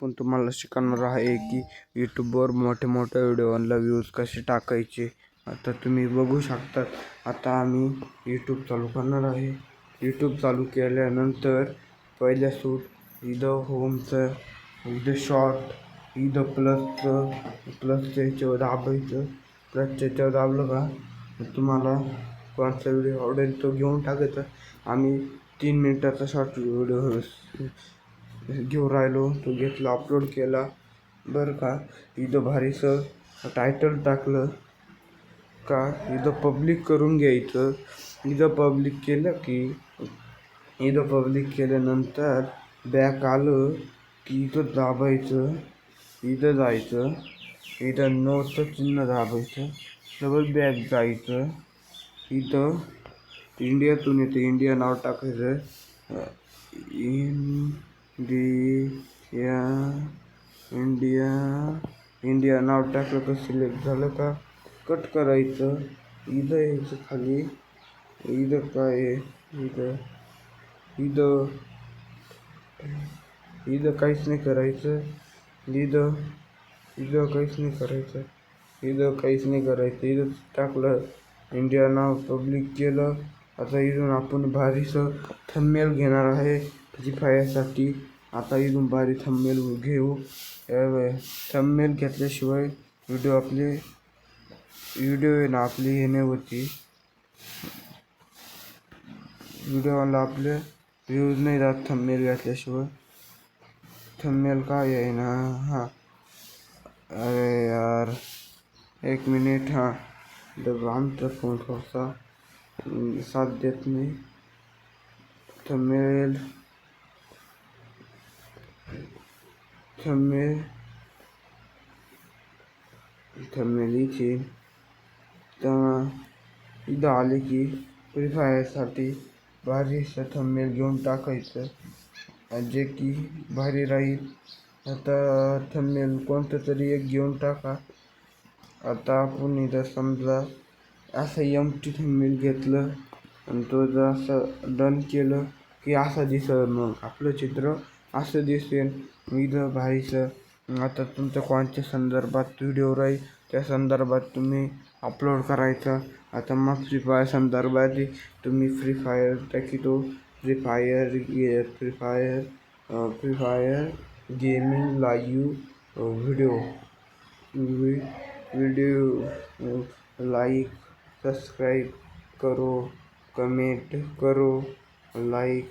पण तुम्हाला शिकवणार आहे की यूट्यूबवर मोठे मोठे व्हिडिओला व्ह्यूज कसे टाकायचे. आता तुम्ही बघू शकता. आता आम्ही यूट्यूब चालू करणार आहे. यूट्यूब चालू केल्यानंतर पहिल्या सूट इथं होमचं, इथं शॉर्ट, इथं प्लसच्या ह्याच्यावर दाबायचं. प्लसच्या ह्याच्यावर दाबलं का तुम्हाला कोणता व्हिडिओ आवडेल तो घेऊन टाकायचा. आम्ही 3 मिनिटाचा शॉर्ट व्हिडिओ घेऊन राहिलो, तो घेतला, अपलोड केला बरं का. इथं भारीचं टायटल टाकलं का इथं पब्लिक करून घ्यायचं. इथं पब्लिक केलं की इथं पब्लिक केल्यानंतर बॅक आलं की इथं दाबायचं, इथं जायचं, इथं नोटचं चिन्ह दाबायचं, डबल बॅक जायचं. इथं इंडियातून येतं, इंडिया नाव टाकायचं. इंडिया इंडिया नाव टाकलं का सिलेक्ट झालं का कट करायचं. इथं यायचं खाली. इथं काय इथं इथं इथं काहीच नाही करायचं. इथं इथं काहीच नाही करायचं. इथं काहीच नाही करायचं. इथं टाकलं, इंडिया नाव पब्लिक केलं. आता इथून आपण भारीचं थंबनेल घेणार आहे फ्री फायरसाठी. आता इथून भारी थंबनेल घेऊ. थंबनेल घेतल्याशिवाय व्हिडिओ आहे ना आपली हे नाही होती. व्हिडिओला आपले व्ह्यूज नाही जात थंबनेल घेतल्याशिवाय. थंबनेल काय आहे ना, हां अरे यार 1 मिनिट. हां आमचा फोन थोडासा साथ देत नाही. थंबनेल इथे तर इथं आले की फ्री फायरसाठी भारीचं थंबनेल घेऊन टाकायचं, जे की भारी राहील. आता थंबनेल कोणतं तरी एक घेऊन टाका. आता आपण इथं समजा असं एम्प्टी थंबनेल घेतलं आणि तो जर असं डन केलं की असं दिसेल, मग आपलं चित्र असं दिसेल. इथं भारीचं आता तुमच्या कोणत्या संदर्भात व्हिडिओ राहील त्या संदर्भात तुम्ही अपलोड करायचा. आता मग फ्री फायर संदर्भात तुम्ही फ्री फायर टाकीतो. Free Fire gaming live video like subscribe करो, कमेंट करो, लाइक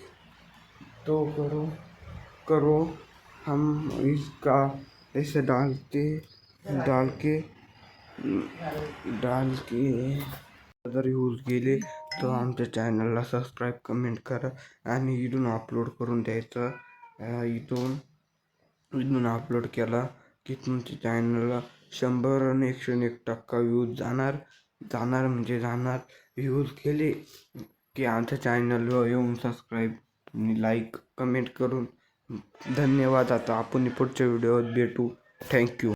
तो करो हम इसका ऐसे डाल के जर यूज केले तर आमच्या चॅनलला सबस्क्राईब, कमेंट करा आणि इथून अपलोड करून द्यायचं. इथून अपलोड केला की तुमच्या चॅनलला 100 आणि 101% व्ह्यूज जाणार म्हणजे जाणार. व्ह्यूज केले की आमच्या चॅनलवर येऊन सबस्क्राईब आणि लाईक कमेंट करून धन्यवाद. आता आपण पुढच्या व्हिडिओत भेटू. थँक्यू.